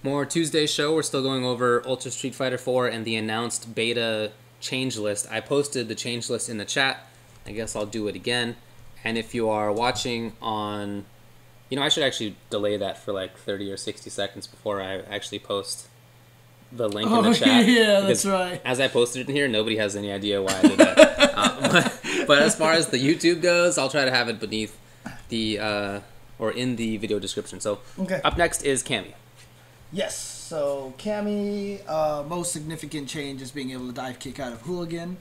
More Tuesday show. We're still going over Ultra Street Fighter 4 and the announced beta change list. I posted the change list in the chat. I guess I'll do it again. And if you are watching on... I should actually delay that for like 30 or 60 seconds before I actually post the link in the chat. Yeah, that's right. As I posted it in here, nobody has any idea why I did that. But as far as the YouTube goes, I'll try to have it beneath the... or in the video description. So up next is Cammy. Yes, so Cammy, most significant change is being able to dive kick out of Hooligan.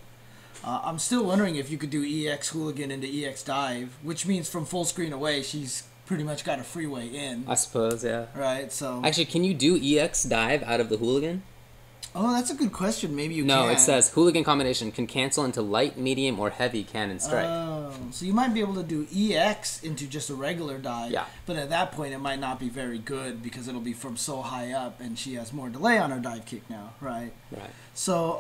I'm still wondering if you could do EX Hooligan into EX Dive, which means from full screen away, she's pretty much got a freeway in. I suppose, yeah. Right, so... Actually, can you do EX Dive out of the Hooligan? Oh, that's a good question. Maybe you can. No, it says Hooligan combination can cancel into light, medium, or heavy cannon strike. Oh, so you might be able to do EX into just a regular dive. Yeah. But at that point, it might not be very good because it'll be from so high up, and she has more delay on her dive kick now, right? Right. So,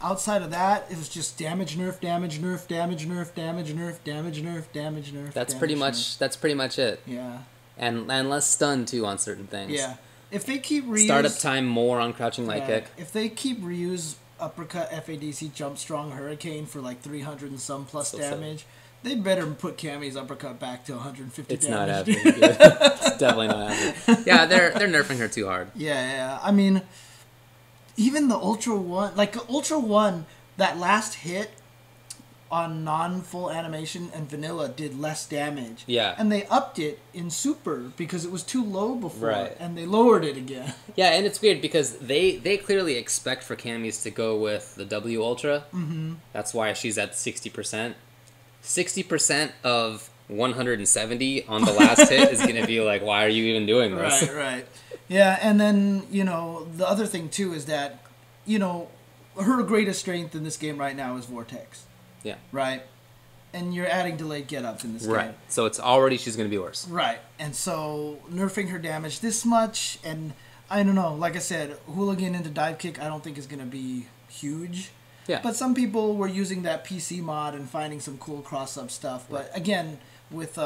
outside of that, it was just damage nerf, damage nerf, damage nerf, damage nerf, damage nerf, damage nerf. That's pretty much it. Yeah. And less stun too on certain things. Yeah. If they keep reuse... Startup time more on crouching light kick. If they keep reuse uppercut, FADC, jump strong, hurricane for like 300 and some plus damage, they better put Cammy's uppercut back to 150 it's damage. It's not happening. It's definitely not happening. Yeah, they're nerfing her too hard. Yeah. I mean, even the Ultra 1, like Ultra 1, that last hit on non-full animation and vanilla did less damage. Yeah. And they upped it in super because it was too low before, right. And they lowered it again. Yeah, and it's weird because they clearly expect for Cammy's to go with the W Ultra. Mm-hmm. That's why she's at 60%. 60% of 170 on the last hit is going to be like, why are you even doing this? Right. Yeah, and then, the other thing too is that, her greatest strength in this game right now is Vortex. Yeah. Right? And you're adding delayed get-ups in this game. Right. So it's already she's going to be worse. Right. And so nerfing her damage this much, and I don't know, like I said, Hooligan into dive kick I don't think is going to be huge. Yeah. But some people were using that PC mod and finding some cool cross-up stuff. But again, with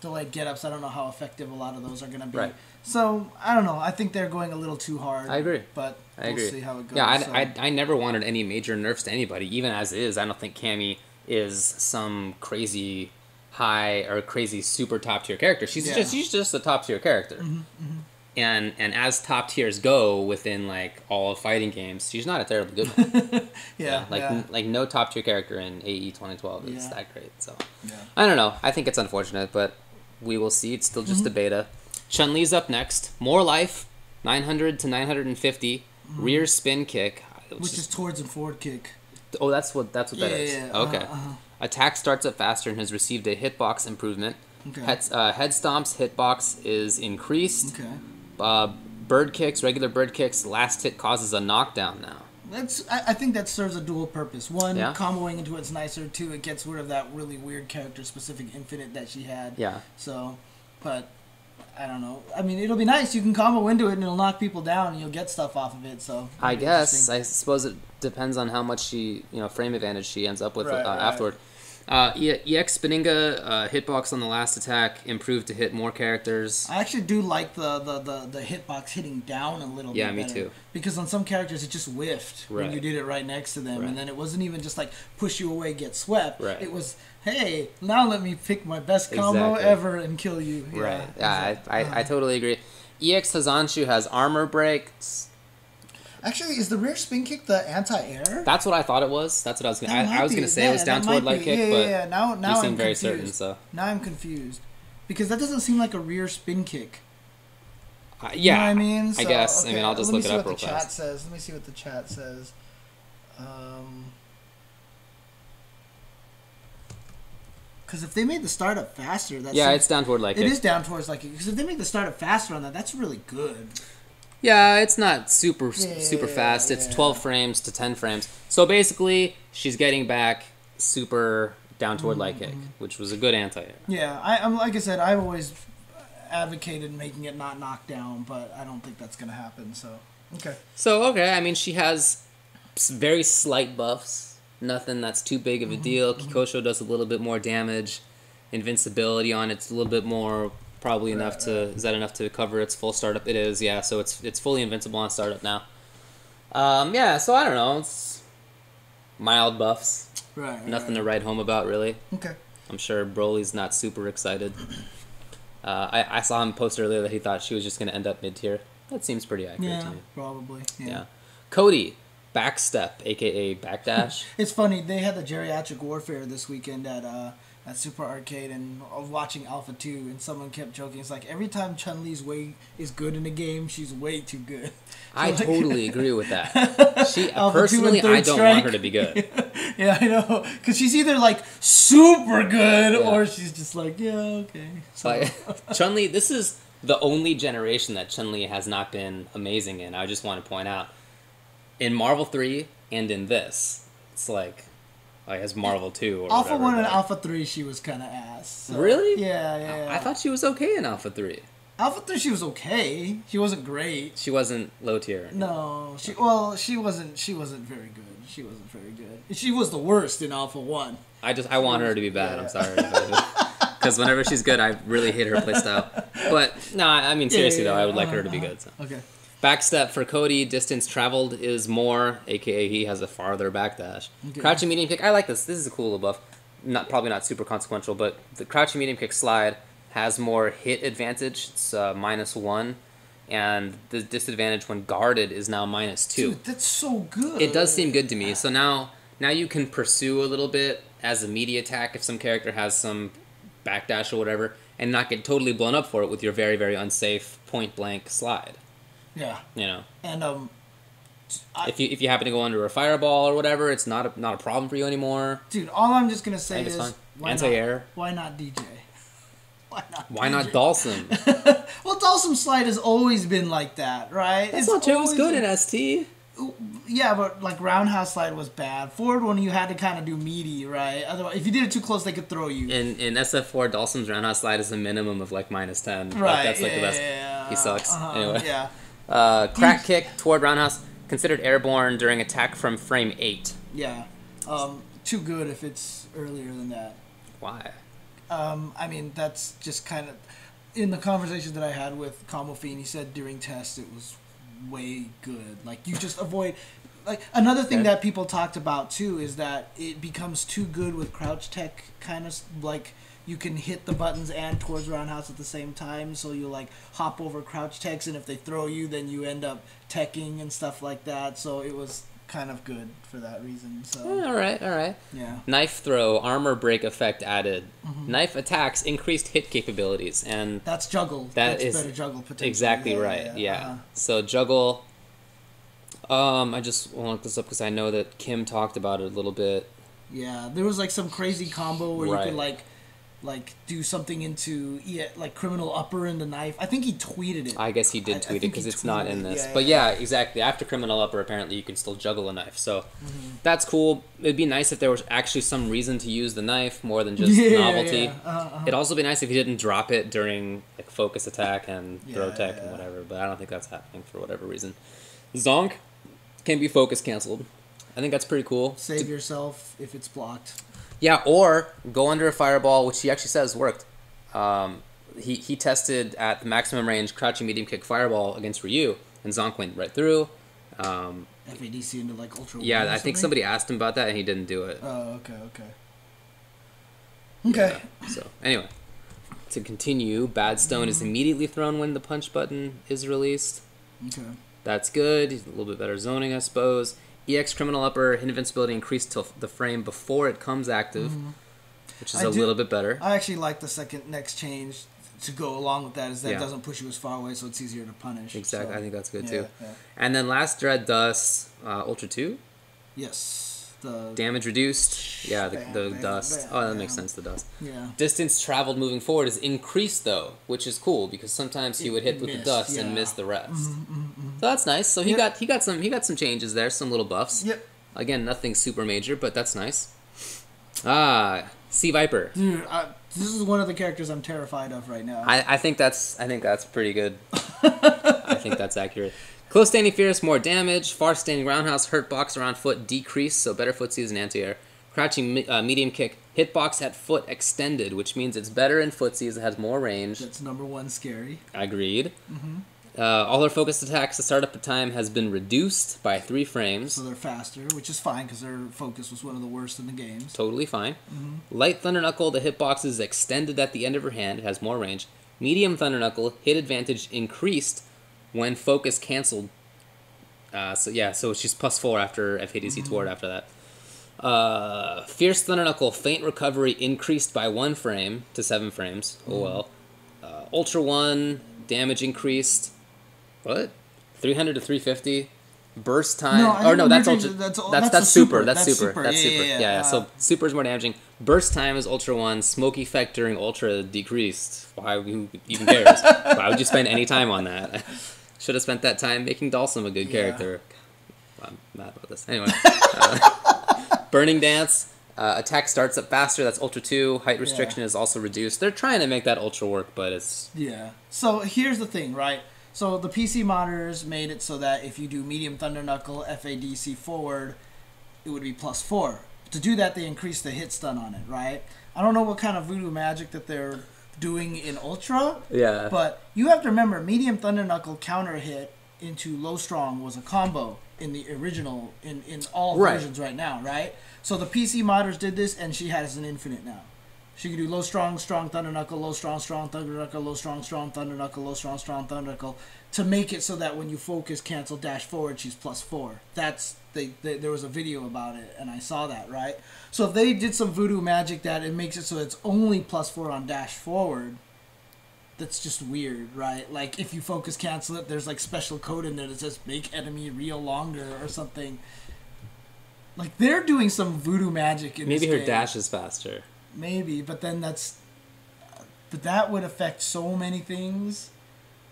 delayed get-ups, I don't know how effective a lot of those are going to be. Right. So, I don't know. I think they're going a little too hard. I agree. But we'll see how it goes. Yeah, I never wanted any major nerfs to anybody. Even as is, I don't think Cammy is some crazy high or crazy super top-tier character. She's just a top-tier character. Mm-hmm, mm-hmm. And as top tiers go within like all fighting games, she's not a terribly good one. Like no top tier character in AE 2012 is that great. So I don't know. I think it's unfortunate, but we will see. It's still just a beta. Chun-Li's up next. More life, 900 to 950. Rear spin kick, which is towards and forward kick. Oh, that's what that is. Yeah. Okay. Attack starts up faster and has received a hitbox improvement. Okay. Head stomps hitbox is increased. Okay. Bird kicks, regular bird kicks, last hit causes a knockdown now. I think that serves a dual purpose. One, comboing into it's nicer. Two, it gets rid of that really weird character-specific infinite that she had. Yeah. So, but, I don't know. I mean, it'll be nice. You can combo into it and it'll knock people down and you'll get stuff off of it. So I guess. I suppose it depends on how much frame advantage she ends up with afterward. EX Spinninga hitbox on the last attack improved to hit more characters. I actually do like the hitbox hitting down a little bit. Yeah, me too. Because on some characters it just whiffed when you did it right next to them, and then it wasn't even just like push you away, get swept. Right. It was, hey, now let me pick my best combo ever and kill you. Right. Yeah, I totally agree. EX Hazanshu has armor breaks. Actually, is the rear spin kick the anti-air? That's what I thought it was. That's what I was going to... I was going to say it was down toward light kick, but now you seem I'm very confused. certain, so... Now I'm confused. Because that doesn't seem like a rear spin kick. Yeah, you know what I mean? So, I guess. Okay, I mean, I'll just look it up real fast. Let me see what the chat says. Because if they made the startup faster... it's down toward light kick. It is down towards light kick. Because if they make the startup faster on that, that's really good. Yeah, it's not super fast. It's 12 frames to 10 frames. So basically, she's getting back super down toward light kick, which was a good anti-air. Yeah, I'm like I said, I've always advocated making it not knocked down, but I don't think that's going to happen. So okay. I mean, she has very slight buffs. Nothing that's too big of a deal. Kikosho does a little bit more damage. Invincibility on it's a little bit more Probably enough to... Is that enough to cover its full startup? It is, yeah. So it's fully invincible on startup now. Yeah, so I don't know. It's mild buffs. Nothing to write home about, really. Okay. I'm sure Broly's not super excited. I saw him post earlier that he thought she was just going to end up mid-tier. That seems pretty accurate to me. Probably. Yeah. Cody, backstep, a.k.a. backdash. It's funny. They had the geriatric warfare this weekend at Super Arcade, and I was watching Alpha 2, and someone kept joking. It's like, every time Chun-Li's way is good in a game, she's way too good. I totally agree with that. Personally, I don't want her to be good. Yeah, I know. Because she's either, like, super good, or she's just like, yeah, okay. So. Chun-Li, this is the only generation that Chun-Li has not been amazing in. I just want to point out. In Marvel 3 and in this, it's like... I guess Marvel 2 or Alpha whatever, 1 and Alpha 3, she was kind of ass. So. Really? Yeah. I thought she was okay in Alpha 3. Alpha 3, she was okay. She wasn't great. She wasn't low tier. No, she wasn't very good. She wasn't very good. She was the worst in Alpha 1. I want her to be bad. I'm sorry. Because whenever she's good, I really hate her playstyle. But, no, I mean, seriously, though, I would like her to be good. So. Okay. Backstep for Cody, distance traveled is more, a.k.a. he has a farther backdash. Okay. Crouching medium kick, I like this. This is a cool little buff. Probably not super consequential, but the crouching medium kick slide has more hit advantage. It's -1. And the disadvantage when guarded is now -2. Dude, that's so good. It does seem good to me. So now you can pursue a little bit as a melee attack if some character has some backdash or whatever, and not get totally blown up for it with your very, very unsafe point-blank slide. Yeah. You know. And if you happen to go under a fireball or whatever, it's not a problem for you anymore. Dude, all I'm just gonna say is anti-air. Why not Dee Jay? Why not Dhalsim? Well, Dhalsim slide has always been like that, right? That's not true. It was good in ST. Yeah, but like roundhouse slide was bad. Forward one you had to kind of do meaty, right? Otherwise, if you did it too close, they could throw you. In SF4, Dhalsim's roundhouse slide is a minimum of like -10. Right. Like, that's like the best. He sucks. Anyway. Yeah. Crack kick toward roundhouse, considered airborne during attack from frame 8. Yeah. Too good if it's earlier than that. Why? I mean, that's just kind of... In the conversation that I had with Combo Fiend, he said during tests it was way good. Like, you just avoid... Like, another thing that people talked about, too, is that it becomes too good with crouch tech, kind of, like... You can hit the buttons and towards roundhouse at the same time, so you like hop over crouch techs, and if they throw you, then you end up teching and stuff like that. So it was kind of good for that reason. So all right. Yeah. Knife throw, armor break effect added. Knife attacks, increased hit capabilities, and that's juggle. That's better juggle potential. Exactly right. Yeah. So juggle. I just want to look this up because I know that Kim talked about it a little bit. Yeah, there was like some crazy combo where you could like do something into like criminal upper in the knife. I think he tweeted it. I guess he did tweet it because it's not in this. But yeah, exactly. After criminal upper, apparently you can still juggle a knife. So that's cool. It'd be nice if there was actually some reason to use the knife more than just novelty. It'd also be nice if you didn't drop it during like focus attack and throw tech and whatever. But I don't think that's happening for whatever reason. Zonk can be focus canceled. I think that's pretty cool. Save yourself if it's blocked. Yeah, or go under a fireball, which he actually says worked. He tested at the maximum range crouching medium kick fireball against Ryu, and Zonk went right through. FADC into like ultra. Yeah, I think somebody asked him about that, and he didn't do it. Oh, okay. Yeah, so anyway, to continue, Bad Stone is immediately thrown when the punch button is released. Okay. That's good. He's a little bit better zoning, I suppose. EX Criminal Upper, hit invincibility increased till the frame before it comes active, which is a little bit better. I actually like the next change to go along with that, is that it doesn't push you as far away, so it's easier to punish. Exactly, so, I think that's good too. Yeah. And then last Dread Dust, Ultra 2? Yes. The damage reduced. Yeah, the dust. That makes sense, the dust. Yeah. Distance traveled moving forward is increased, though, which is cool, because sometimes he would hit with the dust and miss the rest. So that's nice. So he got some changes there, some little buffs. Yep. Again, nothing super major, but that's nice. Sea Viper. Dude, this is one of the characters I'm terrified of right now. I think that's pretty good. I think that's accurate. Close standing fierce, more damage. Far standing roundhouse, hurt box around foot, decrease, so better footsies and anti-air. Crouching medium kick, Hitbox at foot extended, which means it's better in footsies. It has more range. That's number one scary. Agreed. All her focused attacks, the startup time has been reduced by 3 frames. So they're faster, which is fine because their focus was one of the worst in the games. Totally fine. Light Thunder Knuckle, the hitbox is extended at the end of her hand. It has more range. Medium Thunder Knuckle, hit advantage increased when focus canceled. So she's +4 after FADC Toward after that. Fierce Thunder Knuckle, feint recovery increased by 1 frame to 7 frames. Oh well. Ultra 1, damage increased. What? 300 to 350. Burst time. That's Ultra. That's Super. That's Super. Yeah. So Super is more damaging. Burst time is Ultra 1. Smoke effect during Ultra decreased. Who even cares? Why would you spend any time on that? Should have spent that time making Dhalsim a good character. I'm mad about this. Anyway. Burning Dance. Attack starts up faster. That's Ultra 2. Height restriction is also reduced. They're trying to make that Ultra work, but it's... Yeah. So here's the thing, right? So the PC modders made it so that if you do Medium Thunder Knuckle, FADC forward, it would be +4. To do that, they increased the hit stun on it, right? I don't know what kind of voodoo magic that they're doing in Ultra. Yeah. But you have to remember, Medium Thunder Knuckle counter hit into low strong was a combo in the original, in all versions right now, right? So the PC modders did this, and she has an infinite now. She can do low strong thunder knuckle, low strong thunder knuckle, low strong thunder knuckle, low strong thunder knuckle, to make it so that when you focus cancel dash forward, she's +4. That's there was a video about it, and I saw that, right? So if they did some voodoo magic that it makes it so it's only +4 on dash forward, that's just weird, right? Like if you focus cancel it, there's like special code in there that says make enemy reel longer or something. Like they're doing some voodoo magic in Maybe this her game. dash is faster. Maybe, but then but that would affect so many things.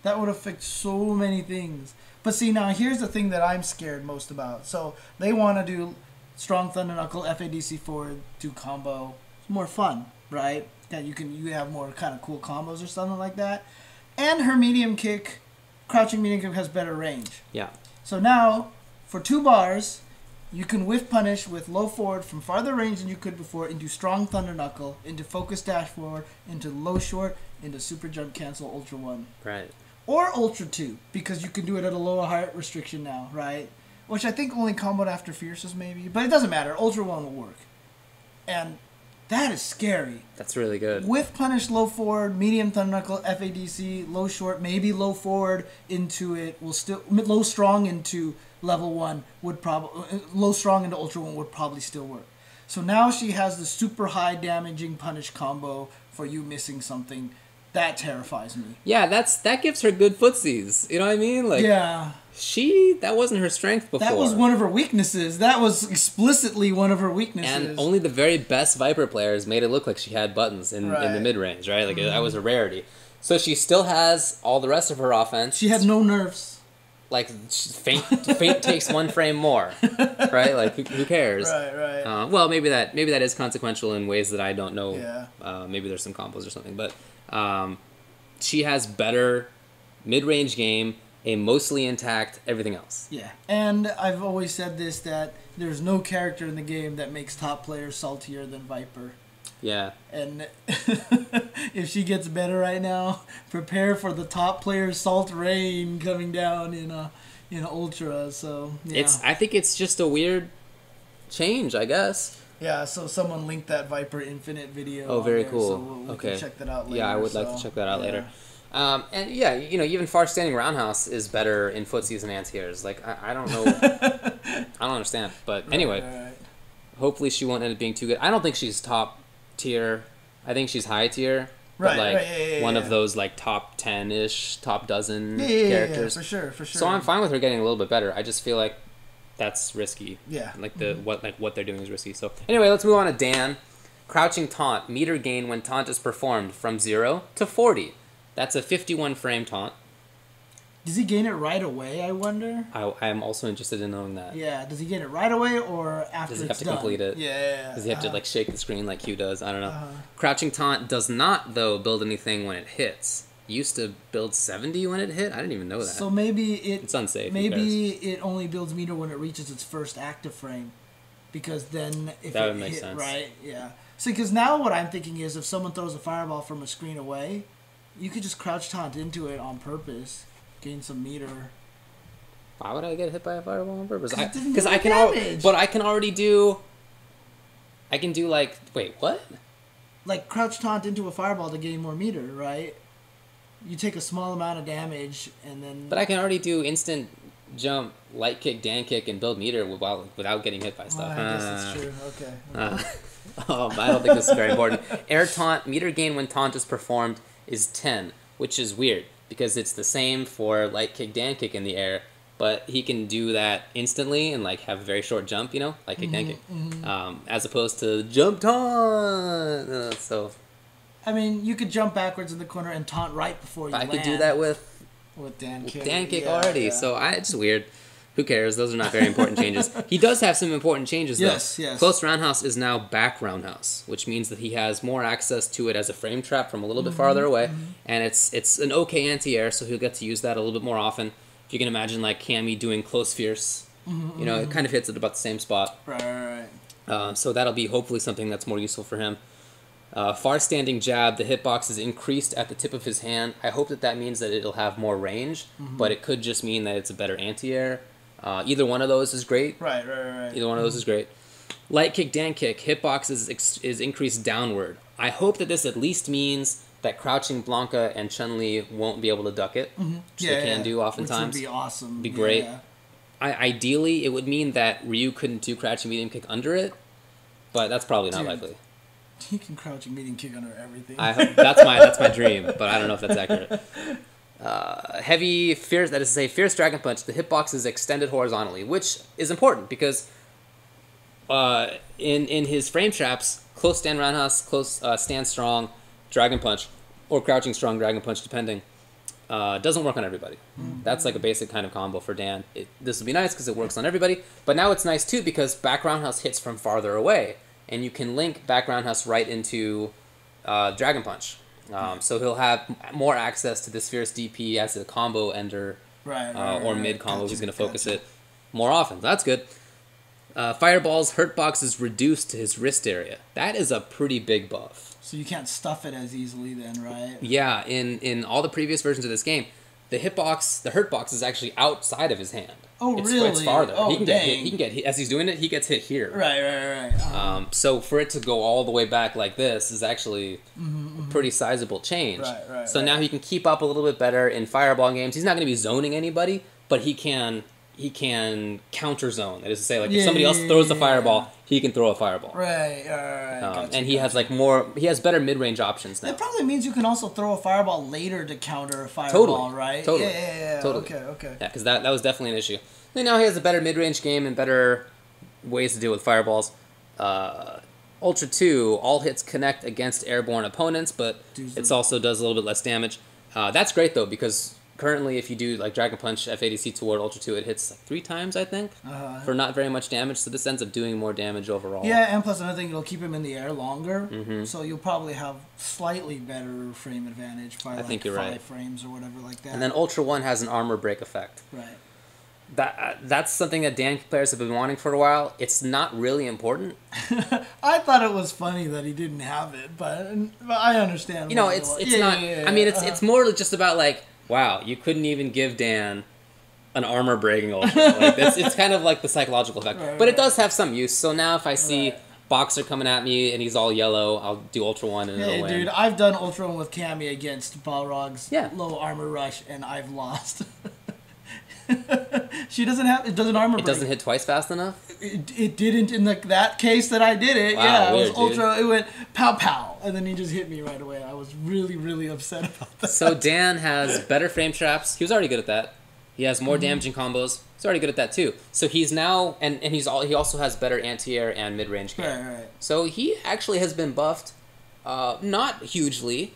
That would affect so many things. But see, now here's the thing that I'm scared most about. So they want to do strong thunder knuckle, FADC forward, do combo. It's more fun, right? That you have more kind of cool combos or something like that. And her medium kick, crouching medium kick has better range. Yeah. So now, for 2 bars, you can whiff punish with low forward from farther range than you could before into strong thunder knuckle, into focus dash forward, into low short, into super jump cancel Ultra 1. Right. Or Ultra 2, because you can do it at a lower height restriction now, right? Which I think only comboed after Fierces maybe, but it doesn't matter. Ultra 1 will work. And that is scary. That's really good. Whiff punish low forward, medium thunder knuckle, FADC, low short, maybe low forward into it will still low strong into level 1 would probably low strong into Ultra 1 would probably still work. So now she has the super high damaging punish combo for you missing something. That terrifies me. Yeah, that gives her good footsies. You know what I mean? Like yeah. That wasn't her strength before. That was one of her weaknesses. That was explicitly one of her weaknesses. And only the very best Viper players made it look like she had buttons in the mid-range, right? Like that was a rarity. So she still has all the rest of her offense. She had no nerfs. Like feint takes 1 frame more, right? Like who cares? Right. Well, maybe that is consequential in ways that I don't know. Yeah. Maybe there's some combos or something, but she has better mid-range game, a mostly intact everything else. Yeah, and I've always said this, that there's no character in the game that makes top players saltier than Viper. Yeah. And if she gets better right now, prepare for the top player salt rain coming down in Ultra. So yeah. I think it's just a weird change, I guess. Yeah, so someone linked that Viper Infinite video. Oh, very there, cool. So we can check that out later. Yeah, I would like to check that out later. And yeah, even far standing roundhouse is better in footsies and anti-airs. Like I don't know, I don't understand. But anyway, hopefully she won't end up being too good. I don't think she's top tier. I think she's high tier. But one of those like top 10-ish, top dozen characters. Yeah, for sure. So I'm fine with her getting a little bit better. I just feel like that's risky. Yeah. Like what they're doing is risky. So anyway, let's move on to Dan. Crouching taunt, meter gain when taunt is performed from 0 to 40. That's a 51 frame taunt. Does he gain it right away, I wonder? I'm also interested in knowing that. Yeah, does he gain it right away or after it's done? Does he have to complete it? Yeah. Does he have to like shake the screen like Q does? I don't know. Crouching taunt does not, though, build anything when it hits. It used to build 70 when it hit? I didn't even know that. So maybe it's unsafe. Maybe it only builds meter when it reaches its first active frame. Because then if that it would make hit sense. Right, yeah. See, because now what I'm thinking is if someone throws a fireball from a screen away, you could just crouch taunt into it on purpose, gain some meter. Why would I get hit by a fireball on purpose? Because I can, but I can already do. I can do like, wait, what? Like crouch taunt into a fireball to gain more meter, right? You take a small amount of damage and then. But I can already do instant jump, light kick, Dan kick, and build meter without getting hit by stuff. I guess that's true. Okay. I don't think this is very important. Air taunt, meter gain when taunt is performed is 10, which is weird because it's the same for light kick, Dan kick in the air, but he can do that instantly and like have a very short jump, you know, light kick, Dan kick, as opposed to jump taunt. So, I mean, you could jump backwards in the corner and taunt right before you land. I could do that with Dan kick. Dan kick already. Yeah. So it's weird. Who cares? Those are not very important changes. He does have some important changes, though. Yes. Close roundhouse is now back roundhouse, which means that he has more access to it as a frame trap from a little bit farther away, and it's an okay anti-air, so he'll get to use that a little bit more often. If you can imagine, like, Cammy doing close fierce, you know, it kind of hits at about the same spot. Right. So that'll be hopefully something that's more useful for him. Far standing jab, the hitbox is increased at the tip of his hand. I hope that means that it'll have more range, but it could just mean that it's a better anti-air. Either one of those is great. Right. Either one of those is great. Light kick, Dan kick, hitbox is increased downward. I hope that this at least means that crouching Blanca and Chun-Li won't be able to duck it, which they can do oftentimes. Which would be awesome. Be great. Yeah. Ideally, it would mean that Ryu couldn't do crouching medium kick under it, but that's probably not likely. He can crouching medium kick under everything. That's my dream, but I don't know if that's accurate. Heavy fierce, that is to say fierce dragon punch, the hitbox is extended horizontally, which is important because in his frame traps, close stand roundhouse, close stand strong dragon punch, or crouching strong dragon punch depending, doesn't work on everybody. That's like a basic kind of combo for Dan. This would be nice because it works on everybody, but now it's nice too because back roundhouse hits from farther away, and you can link back roundhouse right into dragon punch. So he'll have more access to this fierce DP as a combo ender or mid combo. He's going to focus it more often. That's good. Fireball's hurtbox is reduced to his wrist area. That is a pretty big buff. So you can't stuff it as easily then, right? Yeah, in all the previous versions of this game, the hurtbox is actually outside of his hand. Oh, really? It's farther. Oh, he can get hit as he's doing it. He gets hit here. Right. So for it to go all the way back like this is actually a pretty sizable change. So now he can keep up a little bit better in fireball games. He's not going to be zoning anybody, but he can counter zone. That is to say, like if somebody else throws the fireball, he can throw a fireball. Right. And he has he has better mid range options now. That probably means you can also throw a fireball later to counter a fireball, right? Totally. Yeah. Totally. Okay. Yeah, because that was definitely an issue. And now he has a better mid range game and better ways to deal with fireballs. Ultra 2, all hits connect against airborne opponents, but it also does a little bit less damage. That's great though because currently, if you do like Dragon Punch FADC toward Ultra 2, it hits like 3 times, I think, for not very much damage. So this ends up doing more damage overall. Yeah, and plus another thing, it'll keep him in the air longer. So you'll probably have slightly better frame advantage by like 5 frames or whatever like that. And then Ultra 1 has an armor break effect. Right. That's something that Dan players have been wanting for a while. It's not really important. I thought it was funny that he didn't have it, but I understand. You know, it's not. I mean, it's more just about like, wow, you couldn't even give Dan an armor breaking ultra. Like it's kind of like the psychological effect, but it does have some use. So now if I see Boxer coming at me and he's all yellow, I'll do Ultra 1 and it'll win. Dude, I've done Ultra 1 with Cammy against Balrog's low armor rush, and I've lost. She doesn't have it. Doesn't armor break. It doesn't hit twice fast enough. It didn't in that case that I did it. Wow, weird, it was Ultra. Dude. It went pow pow, and then he just hit me right away. I was really upset about that. So Dan has better frame traps. He was already good at that. He has more damaging combos. He's already good at that too. So he's now and he also has better anti-air and mid range game. Right. So he actually has been buffed, not hugely,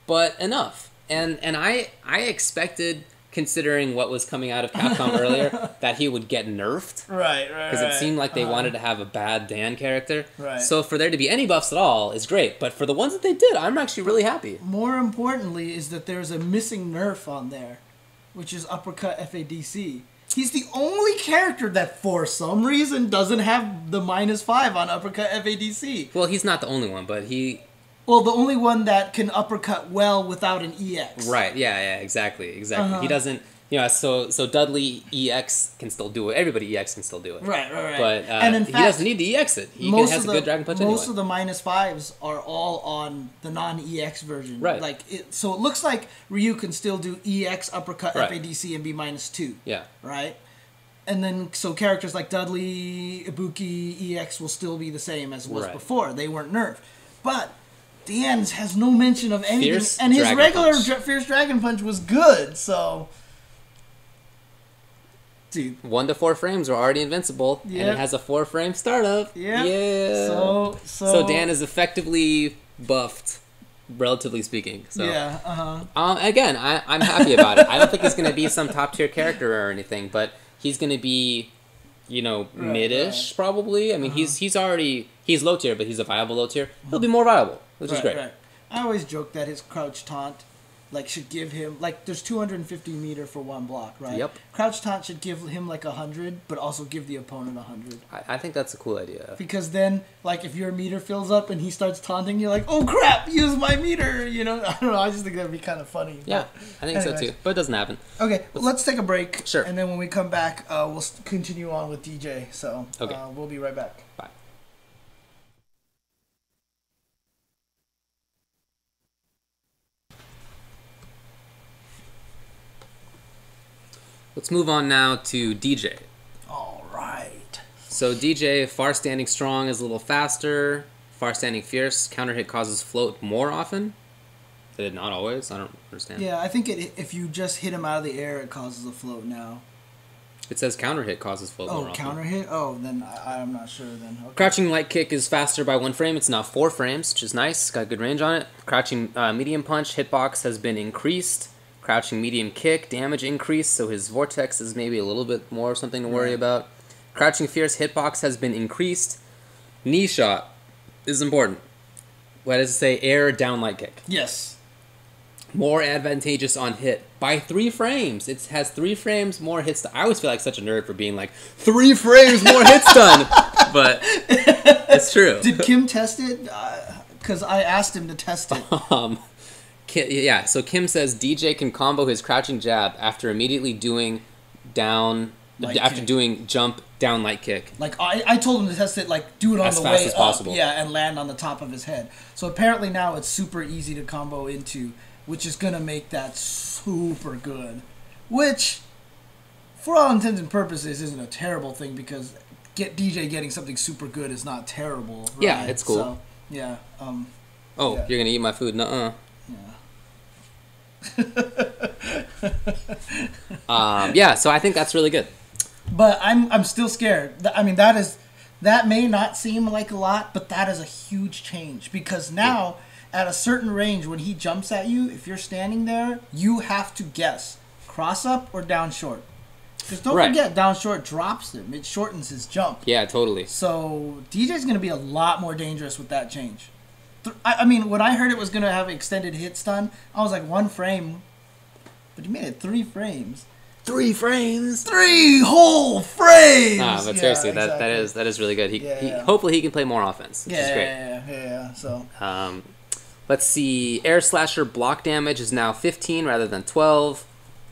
but enough. And I expected, considering what was coming out of Capcom earlier, that he would get nerfed. Right. Because it seemed like they wanted to have a bad Dan character. Right. So for there to be any buffs at all is great. But for the ones that they did, I'm actually really happy. More importantly is that there's a missing nerf on there, which is uppercut FADC. He's the only character that, for some reason, doesn't have the -5 on uppercut FADC. Well, he's not the only one, but he... Well, the only one that can uppercut well without an EX. Right, yeah, exactly. He doesn't... You know, so Dudley EX can still do it. Everybody EX can still do it. Right. But and in fact, he doesn't need to EX it. He has a good Dragon Punch anyway. Most of the -5s are all on the non-EX version. Right. So it looks like Ryu can still do EX, uppercut, FADC, and be -2. Yeah. Right? And then, so characters like Dudley, Hibiki, EX will still be the same as was before. They weren't nerfed. But Dan's has no mention of anything. Fierce and his Dragon regular Punch. Fierce Dragon Punch was good, so... Dude. 1 to 4 frames are already invincible, and it has a 4-frame startup. Yeah. So Dan is effectively buffed, relatively speaking. So again, I'm happy about it. I don't think he's going to be some top tier character or anything, but he's going to be, you know, mid-ish probably. I mean, he's low tier, but he's a viable low tier. He'll be more viable, which is great. Right. I always joke that his crouch taunt should give him, there's 250 meter for 1 block, right? Yep. Crouch taunt should give him 100, but also give the opponent 100. I think that's a cool idea. Because then, if your meter fills up and he starts taunting, you're like, oh crap, use my meter, you know? I don't know, I just think that'd be kind of funny. Yeah, I think so too, but it doesn't happen. Okay, let's take a break. Sure. And then when we come back, we'll continue on with Dee Jay, so we'll be right back. Bye. Let's move on now to Dee Jay. All right. So Dee Jay, far standing strong is a little faster. Far standing fierce, counter hit causes float more often. Did it not always? I don't understand. Yeah, I think if you just hit him out of the air, it causes a float now. It says counter hit causes float more often. Oh, counter hit? Oh, then I'm not sure then. Okay. Crouching light kick is faster by 1 frame. It's now 4 frames, which is nice. Got good range on it. Crouching medium punch hitbox has been increased. Crouching medium kick, damage increase, so his vortex is maybe a little bit more something to worry about. Crouching fierce hitbox has been increased. Knee shot is important. What does it say? Air down light kick. Yes. More advantageous on hit by 3 frames. It has 3 frames more hits. I always feel like such a nerd for being 3 frames more hits done, but it's true. Did Kim test it? Because I asked him to test it. Yeah, so Kim says DJ can combo his crouching jab after immediately doing doing jump down light kick. I told him to test it, do it on the way fast as up, possible. yeah, and land on the top of his head. So apparently now it's super easy to combo into, which is gonna make that super good. Which, for all intents and purposes, isn't a terrible thing because DJ getting something super good is not terrible. Right? Yeah, it's cool. So, yeah. You're gonna eat my food? Nuh-uh. Yeah. So I think that's really good. But I'm still scared. I mean, that may not seem like a lot, but that is a huge change because now at a certain range when he jumps at you, if you're standing there, you have to guess cross up or down short. Because don't forget, down short drops him. It shortens his jump. Yeah, totally. So DJ's going to be a lot more dangerous with that change. I mean, when I heard it was going to have extended hit stun, I was like 1 frame. But you made it 3 frames. 3 frames? 3 whole frames! But seriously, exactly. that is really good. He hopefully he can play more offense, which is great. Yeah. So let's see. Air Slasher block damage is now 15 rather than 12.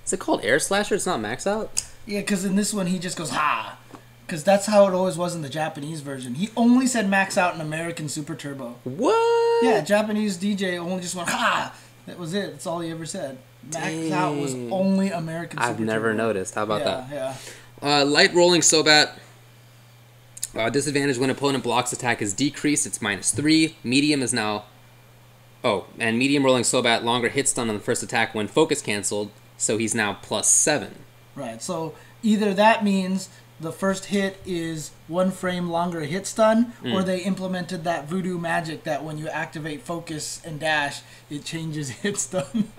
Is it called Air Slasher? It's not max out? Yeah, because in this one he just goes, ha! Because that's how it always was in the Japanese version. He only said max out in American Super Turbo. What? Yeah, Japanese DJ only just went, ha! That was it. That's all he ever said. Max out was only American Super Turbo. I've never noticed. How about that? Yeah. Light rolling Sobat. Disadvantage when opponent blocks attack is decreased. It's -3. Medium is now... and medium rolling Sobat, longer hit stun on the first attack when focus canceled. So he's now +7. Right. So either that means the first hit is 1 frame longer hit stun, or they implemented that voodoo magic that when you activate focus and dash, it changes hit stun.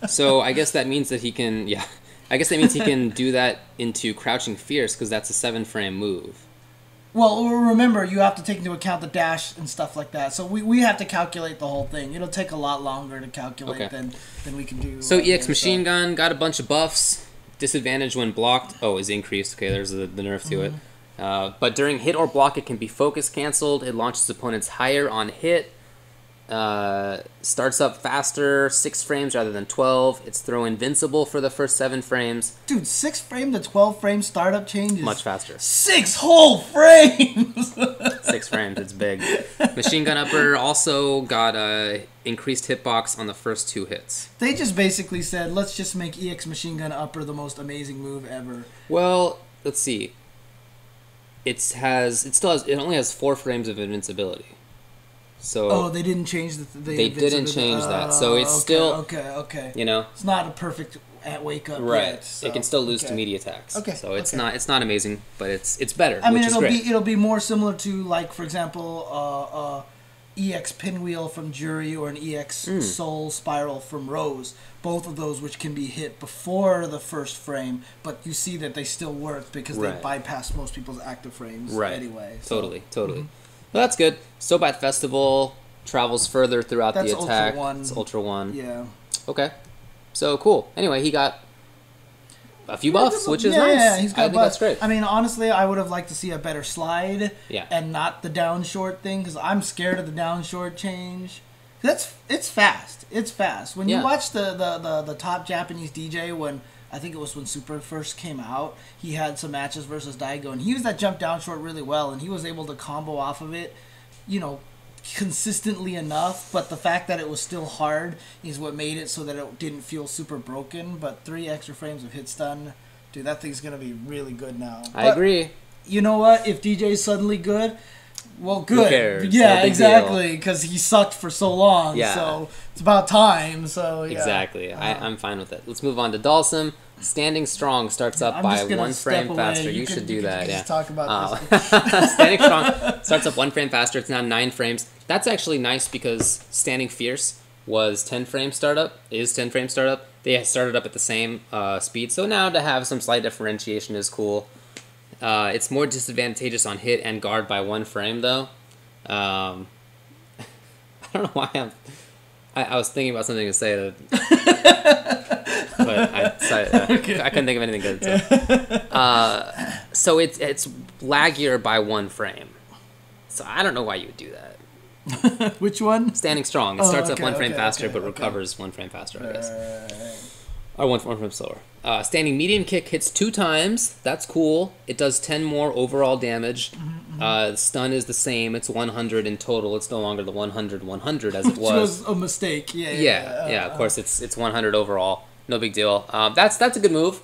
So I guess that means that he can, I guess that means he can do that into Crouching Fierce because that's a 7-frame move. Well, remember, you have to take into account the dash and stuff like that. So we have to calculate the whole thing. It'll take a lot longer to calculate than we can do. So EX Machine Gun got a bunch of buffs. Disadvantage when blocked, is increased. Okay, there's the nerf to it. But during hit or block, it can be focus canceled. It launches opponents higher on hit. Starts up faster, 6 frames rather than 12. It's throw invincible for the first 7 frames. Dude, 6 frame to 12 frame startup change is much faster. 6 whole frames! 6 frames, it's big. Machine Gun Upper also got increased hitbox on the first 2 hits. They just basically said, let's just make EX Machine Gun Upper the most amazing move ever. Well, let's see. It only has 4 frames of invincibility. So they didn't change they didn't change that. So it's still okay. You know, it's not a perfect wake up. Right. Yet, so, it can still lose to media attacks. Okay. So it's not amazing, but it's better. I mean, which is great. it'll be more similar to, like, for example, EX Pinwheel from Jury or an EX Soul Spiral from Rose. Both of those which can be hit before the first frame, but you see that they still work because they bypass most people's active frames anyway. So. Totally. Mm-hmm. Well, that's good. Sobat Festival travels further throughout the attack. It's Ultra 1. Yeah. Okay. So, cool. Anyway, he got a few buffs, which is nice. Yeah, he's got I think that's great. I mean, honestly, I would have liked to see a better slide and not the down short thing, because I'm scared of the down short change. It's fast. It's fast. When you watch the top Japanese DJ, when I think it was when Super first came out, he had some matches versus Daigo, and he used that jump down short really well, and he was able to combo off of it, consistently enough, but the fact that it was still hard is what made it so that it didn't feel super broken. But 3 extra frames of hit stun, dude, that thing's going to be really good now. I agree. You know what? If DJ's suddenly good, well, good. Who cares? Yeah, No big exactly, because he sucked for so long, Yeah. so it's about time. So yeah. Exactly. I'm fine with it. Let's move on to Dhalsim. Standing Strong starts up by 1 frame faster. You should do that. Just talk about this. Standing Strong starts up 1 frame faster. It's now 9 frames. That's actually nice because Standing Fierce was 10 frame startup. Is 10 frame startup. They started up at the same speed. So now to have some slight differentiation is cool. It's more disadvantageous on hit and guard by 1 frame though. I don't know why I was thinking about something to say but I couldn't think of anything good. So it's laggier by 1 frame. So I don't know why you would do that. Which one? Standing Strong. It starts up 1 frame faster, but recovers 1 frame faster, I guess. Or 1 frame slower. Standing Medium Kick hits 2 times. That's cool. It does 10 more overall damage. Stun is the same. It's 100 in total. It's no longer the 100 as it was. Which was a mistake. Yeah. Of course, it's 100 overall. No big deal. That's a good move.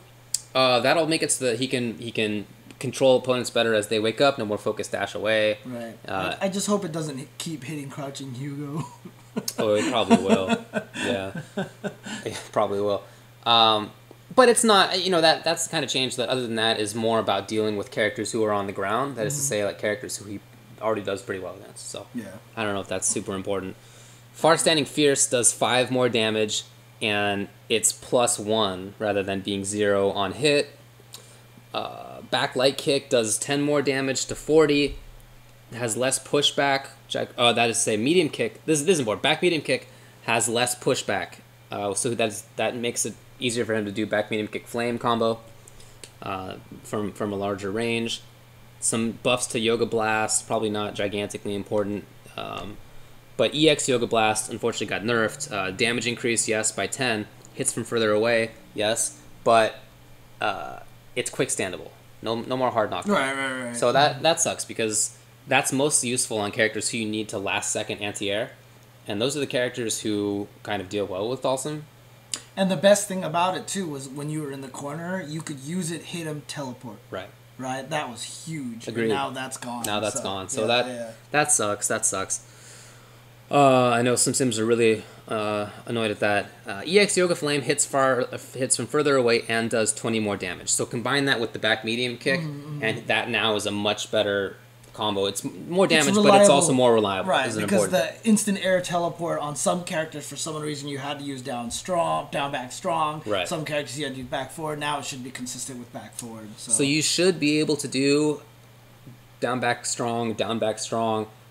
That'll make it so that he can control opponents better as they wake up. No more focus dash away. Right. I just hope it doesn't keep hitting crouching Hugo. It probably will. Yeah. It probably will. But it's not, that's the kind of change that, other than that, is more about dealing with characters who are on the ground. That is to say, like, characters who he already does pretty well against. So I don't know if that's super important. Far Standing Fierce does 5 more damage, and it's +1 rather than being 0 on hit. Back Light Kick does 10 more damage to 40. It has less pushback. That is to say, Medium Kick. This is important. Back Medium Kick has less pushback. So that makes it easier for him to do back medium kick flame combo from a larger range. Some buffs to Yoga Blast, probably not gigantically important. But EX Yoga Blast unfortunately got nerfed. Damage increase, yes, by 10. Hits from further away, yes. But it's quick standable. No more hard knockdown. Right. So that sucks because that's most useful on characters who you need to last second anti-air. And those are the characters who kind of deal well with Dhalsim. And the best thing about it, too, was when you were in the corner, you could use it, hit him, teleport. Right. That was huge. Agreed. And now that's gone. Gone. So that sucks. I know some Sims are really annoyed at that. EX Yoga Flame hits from further away and does 20 more damage. So combine that with the back medium kick, and that now is a much better combo. It's more damage, but it's also more reliable. Right, because the instant air teleport on some characters, for some reason, you had to use down back strong. Right. Some characters you had to use back forward. Now it should be consistent with back forward. So you should be able to do down back strong,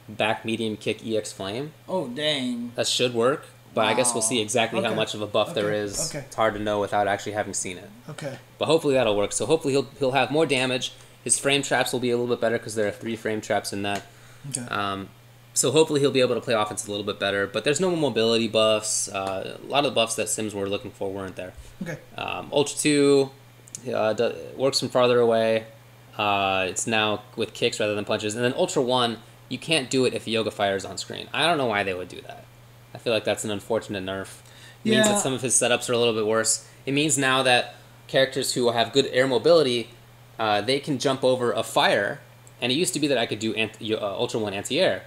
back medium kick EX Flame. Oh, dang. That should work. But I guess we'll see exactly how much of a buff there is. Okay. It's hard to know without actually having seen it. Okay. But hopefully that'll work. So hopefully he'll have more damage. His frame traps will be a little bit better because there are 3 frame traps in that. Okay. So hopefully he'll be able to play offense a little bit better. But there's no mobility buffs. A lot of the buffs that Sims were looking for weren't there. Okay. Ultra 2 works from farther away. It's now with kicks rather than punches. And then Ultra 1, you can't do it if Yoga Fire is on screen. I don't know why they would do that. I feel like that's an unfortunate nerf. It means that some of his setups are a little bit worse. It means now that characters who have good air mobility, they can jump over a fire. And it used to be that I could do Ultra 1 anti-air.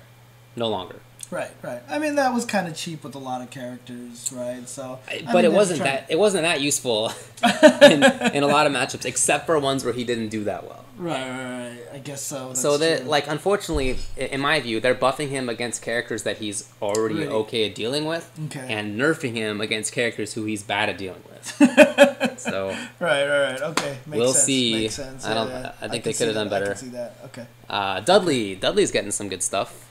No longer. Right. I mean, that was kind of cheap with a lot of characters, right? So, but it wasn't that useful in a lot of matchups, except for ones where he didn't do that well. Right. I guess so. That's so that, true. like, unfortunately, in my view, they're buffing him against characters that he's already okay at dealing with, and nerfing him against characters who he's bad at dealing with. So right. Okay, we'll see. Makes sense. I think they could have done better. I can see that. Okay. Dudley's getting some good stuff.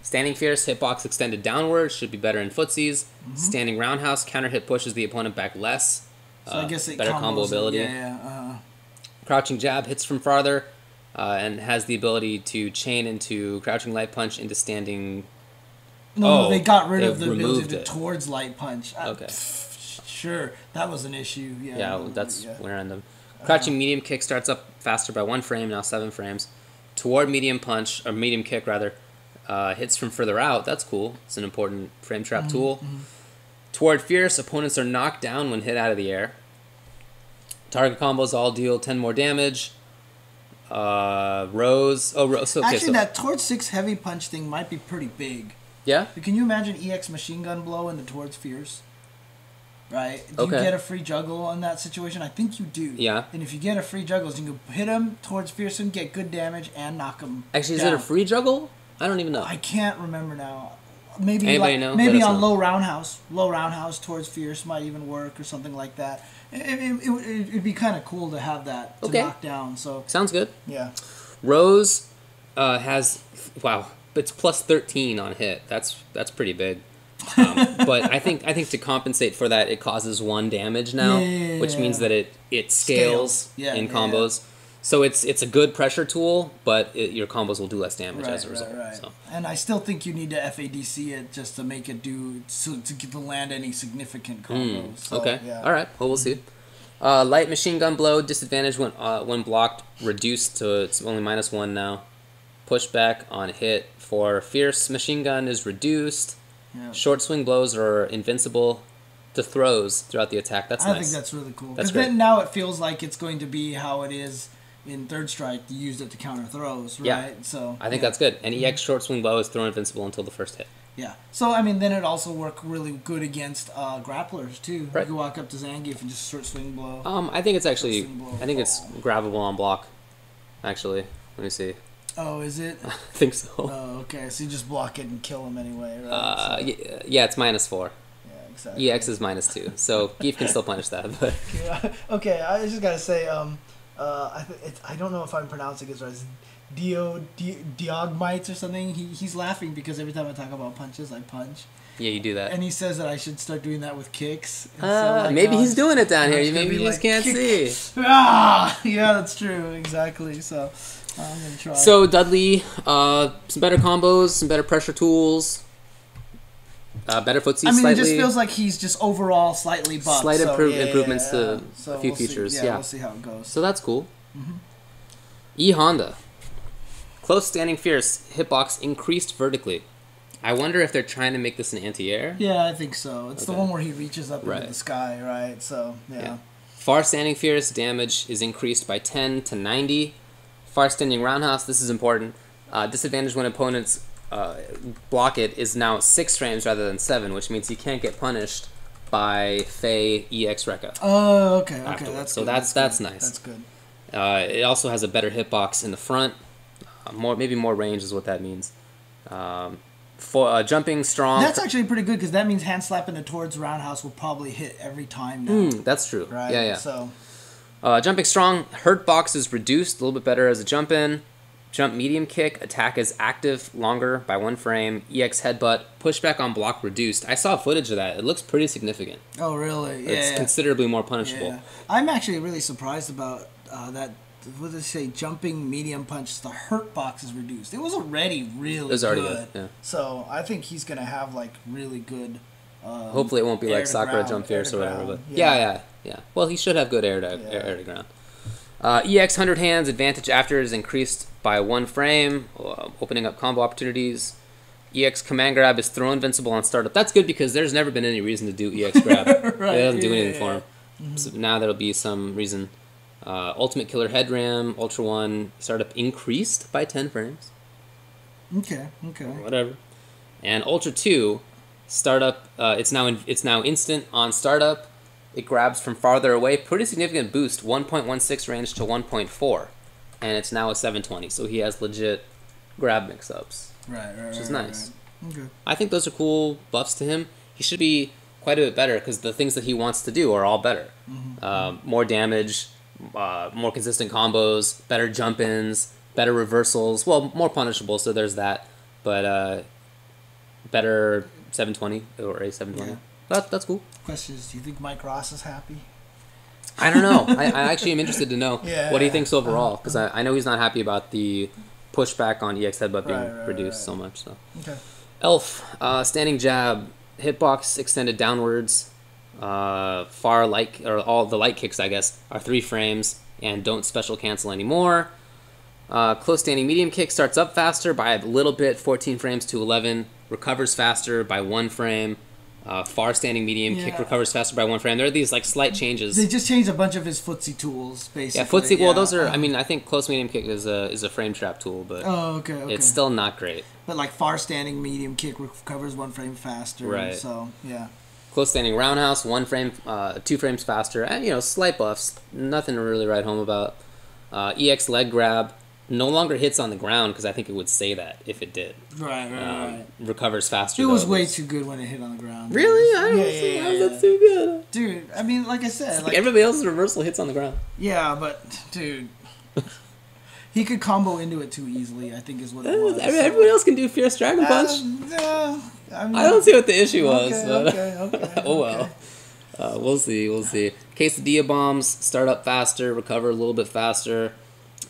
Standing Fierce, hitbox extended downward, should be better in footsies. Standing Roundhouse, counter hit pushes the opponent back less. So I guess it better combo ability. Crouching Jab hits from farther, and has the ability to chain into Crouching Light Punch into Standing... No, they got rid of the ability to towards Light Punch. Okay. Sure, that was an issue. That's random. Crouching Medium Kick starts up faster by 1 frame, now 7 frames. Toward Medium Punch, or Medium Kick rather, hits from further out. That's cool. It's an important frame trap tool. Toward Fierce, opponents are knocked down when hit out of the air. Target combos all deal 10 more damage. Rose. Actually, that Towards 6 heavy punch thing might be pretty big. Yeah? Can you imagine EX machine gun blow into Towards Fierce? Right? Do you get a free juggle in that situation? I think you do. Yeah. And if you get a free juggle, you can hit him Towards Fierce and get good damage and knock him Actually, down. Is it a free juggle? I don't even know. I can't remember now. Maybe anybody know? Maybe on low roundhouse Towards Fierce might even work or something like that. It'd be kind of cool to have that to knock down. So sounds good. Yeah. Rose has it's plus 13 on hit. That's pretty big. But I think to compensate for that, it causes 1 damage now, which means that it scales in combos. So it's a good pressure tool, but your combos will do less damage as a result. Right. So. And I still think you need to FADC it just to make it to land any significant combos. So, okay. Yeah. All right. Well, we'll see. Light machine gun blow disadvantage when blocked reduced to it's only -1 now. Pushback on hit for Fierce machine gun is reduced. Yeah. Short swing blows are invincible to throws throughout the attack. That's nice. I think that's really cool. Because then now it feels like it's going to be how it is in Third Strike. You used it to counter throws, right? Yeah. So I think that's good. And EX short swing blow is throw invincible until the first hit. Yeah. So, I mean, then it also worked really good against grapplers, too. Right. You can walk up to Zangief and just short swing blow. I think it's actually... I think it's grabbable on block, actually. Let me see. Oh, is it? I think so. Oh, okay. So you just block it and kill him anyway, right? Yeah, it's -4. Yeah, exactly. EX is -2. So Geef can still punish that. But okay, I just got to say, I don't know if I'm pronouncing it right. It's Diogmites or something. He's laughing because every time I talk about punches, I punch. Yeah, you do that. And he says that I should start doing that with kicks. Maybe he's doing it down here. Maybe you just can't see. Yeah, that's true. Exactly. So I'm going to try. So Dudley, some better combos, some better pressure tools. Better footsies. I mean, slightly, it just feels like he's just overall slightly buffed. Slight improvements to a few features. Yeah, we'll see how it goes. So that's cool. E Honda. Close Standing Fierce, hitbox increased vertically. I wonder if they're trying to make this an anti-air. Yeah, I think so. It's the one where he reaches up into the sky, right? So, yeah. Far Standing Fierce, damage is increased by 10 to 90. Far Standing Roundhouse, this is important. Disadvantage when opponents block it is now 6 frames rather than 7, which means he can't get punished by Fey EX Rekka. Oh, okay. That's good. That's nice. That's good. It also has a better hitbox in the front. Maybe more range is what that means. For jumping strong. That's actually pretty good because that means hand slapping it towards roundhouse will probably hit every time now. That's true. Right. Yeah. So, jumping strong, hurt box is reduced a little bit better as a jump in. Jump medium kick, attack is active longer by 1 frame. EX headbutt, pushback on block reduced. I saw footage of that. It looks pretty significant. Oh, really? Yeah. It's considerably more punishable. Yeah. I'm actually really surprised about that. What did they say? Jumping medium punch, the hurt box is reduced. It was already really good. Yeah. So I think he's going to have like really good. Hopefully it won't be like Sakura Jump Fierce or whatever. But yeah. Well, he should have good air to ground. EX 100 hands, advantage after is increased by 1 frame, opening up combo opportunities. EX command grab is throw invincible on startup. That's good because there's never been any reason to do EX grab. Right, it doesn't do anything for him. Mm-hmm. So now there'll be some reason. Ultimate killer head ram, Ultra 1, startup increased by 10 frames. Okay. Whatever. And Ultra 2, startup, it's now instant on startup. It grabs from farther away. Pretty significant boost. 1.16 range to 1.4. And it's now a 720. So he has legit grab mix-ups. Right. Which is nice. Right. Okay. I think those are cool buffs to him. He should be quite a bit better because the things that he wants to do are all better. Mm-hmm. More damage, more consistent combos, better jump-ins, better reversals. Well, more punishable, so there's that. But better 720 or a 720. Yeah. That's cool. Question is, do you think Mike Ross is happy? I don't know. I actually am interested to know what he thinks overall, because I know he's not happy about the pushback on EX headbutt being reduced so much. So. Okay. Elf, standing jab, hitbox extended downwards, far light, or all the light kicks, I guess, are 3 frames and don't special cancel anymore. Close standing medium kick starts up faster by a little bit, 14 frames to 11, recovers faster by 1 frame. Far standing medium kick recovers faster by 1 frame. There are these like slight changes. They just changed a bunch of his footsie tools, basically. Yeah, footsie. Well, those are. I mean, I think close medium kick is a frame trap tool, but it's still not great. But like far standing medium kick recovers 1 frame faster. Right. So yeah. Close standing roundhouse 1 frame, 2 frames faster, and slight buffs. Nothing to really write home about. EX leg grab. No longer hits on the ground because I think it would say that if it did. Right. Recovers faster. It was way too good when it hit on the ground. Really? I don't see how that's too good. Dude, I mean, like I said, like everybody else's reversal hits on the ground. Yeah, but dude, he could combo into it too easily. I think is what it was. Everybody else can do Fierce Dragon Punch. I don't see what the issue was. Okay. Oh well. We'll see. Quesadilla bombs start up faster, recover a little bit faster.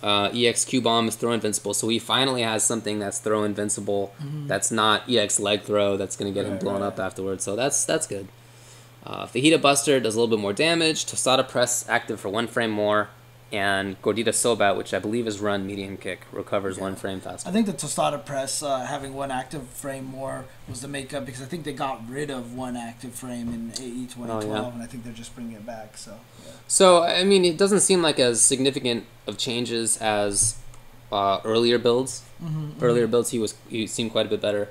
EX Q bomb is throw invincible, so he finally has something that's throw invincible. Mm-hmm. That's not EX leg throw. That's going to get him blown up afterwards. So that's good. Fajita Buster does a little bit more damage. Tostada Press active for 1 frame more, and Gordita Sobat, which I believe is run medium kick, recovers 1 frame faster. I think the Tostada Press having 1 active frame more was the makeup because I think they got rid of 1 active frame in AE 2012, and I think they're just bringing it back. So I mean, it doesn't seem like as significant of changes as earlier builds. Earlier builds, he seemed quite a bit better.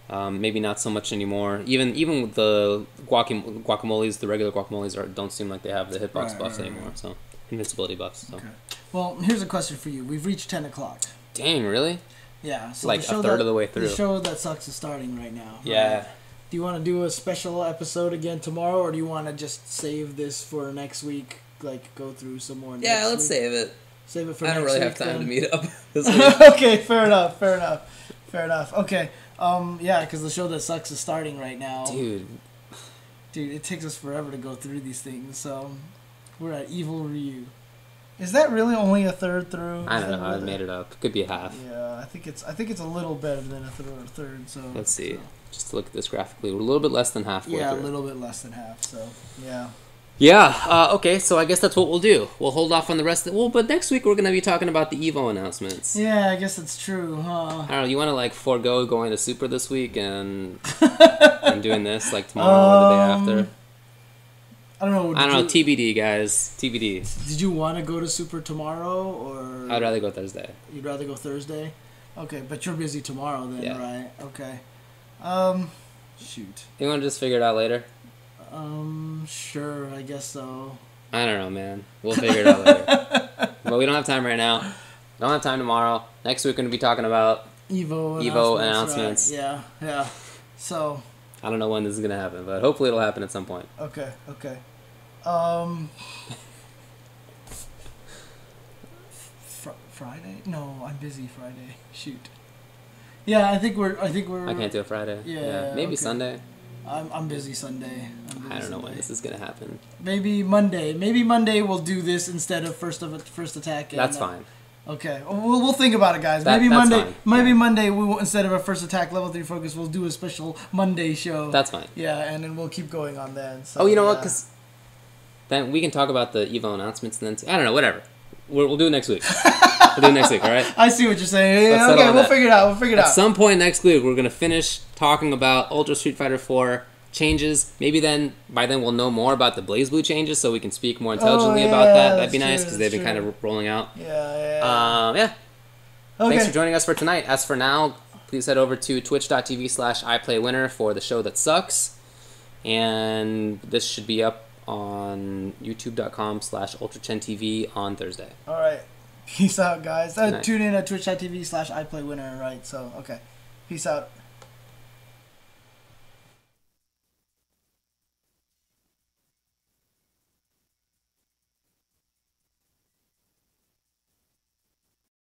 Maybe not so much anymore. Even with the guacamoles, the regular guacamoles don't seem like they have the hitbox buffs anymore. So invincibility buffs. So. Okay. Well, here's a question for you. We've reached 10 o'clock. Dang, really? Yeah. So like a third of the way through. The show that sucks is starting right now. Yeah. Right? Do you want to do a special episode again tomorrow, or do you want to just save this for next week? Like go through some more. Yeah, let's save it. Save it for. I don't really have time to meet up this week. Okay, fair enough. Okay. Yeah, because the show that sucks is starting right now. Dude, it takes us forever to go through these things. So we're at Evil Ryu. Is that really only a third through? I don't know. I made it up. Could be a half. Yeah, I think it's a little better than a third. So let's see. Just to look at this graphically, we're a little bit less than halfway. Yeah, through. A little bit less than half. So yeah. Yeah, okay, so I guess that's what we'll do. We'll hold off on the rest of it. Well, but next week we're going to be talking about the EVO announcements. Yeah, I guess that's true, huh? I don't know, you want to, forego going to Super this week and doing this, tomorrow or the day after? I don't know, TBD, guys. TBD. Did you want to go to Super tomorrow, or...? I'd rather go Thursday. You'd rather go Thursday? Okay, but you're busy tomorrow then, right? Okay. Shoot. You want to just figure it out later? Sure, I guess so. I don't know, man. We'll figure it out later. But we don't have time right now. Don't have time tomorrow. Next week we're going to be talking about EVO announcements. Right. Yeah. So... I don't know when this is going to happen, but hopefully it'll happen at some point. Okay. Friday? No, I'm busy Friday. Shoot. Yeah, I think we're. I can't do it Friday. Yeah. Maybe okay. Sunday. I'm busy Sunday. I don't know when this is gonna happen. Maybe Monday. Maybe Monday we'll do this instead of first attack. And, that's fine. Okay, we'll think about it, guys. Maybe Monday. Fine. Maybe Monday we will, instead of a first attack level 3 focus, we'll do a special Monday show. That's fine. Yeah, and then we'll keep going on then. So, oh, you know what? Because then we can talk about the Evo announcements and then I don't know. Whatever. We'll do it next week. We'll do it next week. All right. I see what you're saying. Yeah, okay, we'll figure it out. At some point next week, we're gonna finish talking about Ultra Street Fighter 4 changes. Maybe by then we'll know more about the BlazBlue changes, so we can speak more intelligently about that. That'd be nice because they've been kind of rolling out. Yeah. Yeah. Okay. Thanks for joining us for tonight. As for now, please head over to twitch.tv/iplaywinner for the show that sucks, and this should be up on youtube.com/UltraChenTV on Thursday. All right. Peace out, guys. Tune in at twitch.tv/iplaywinner. Right. So okay. Peace out.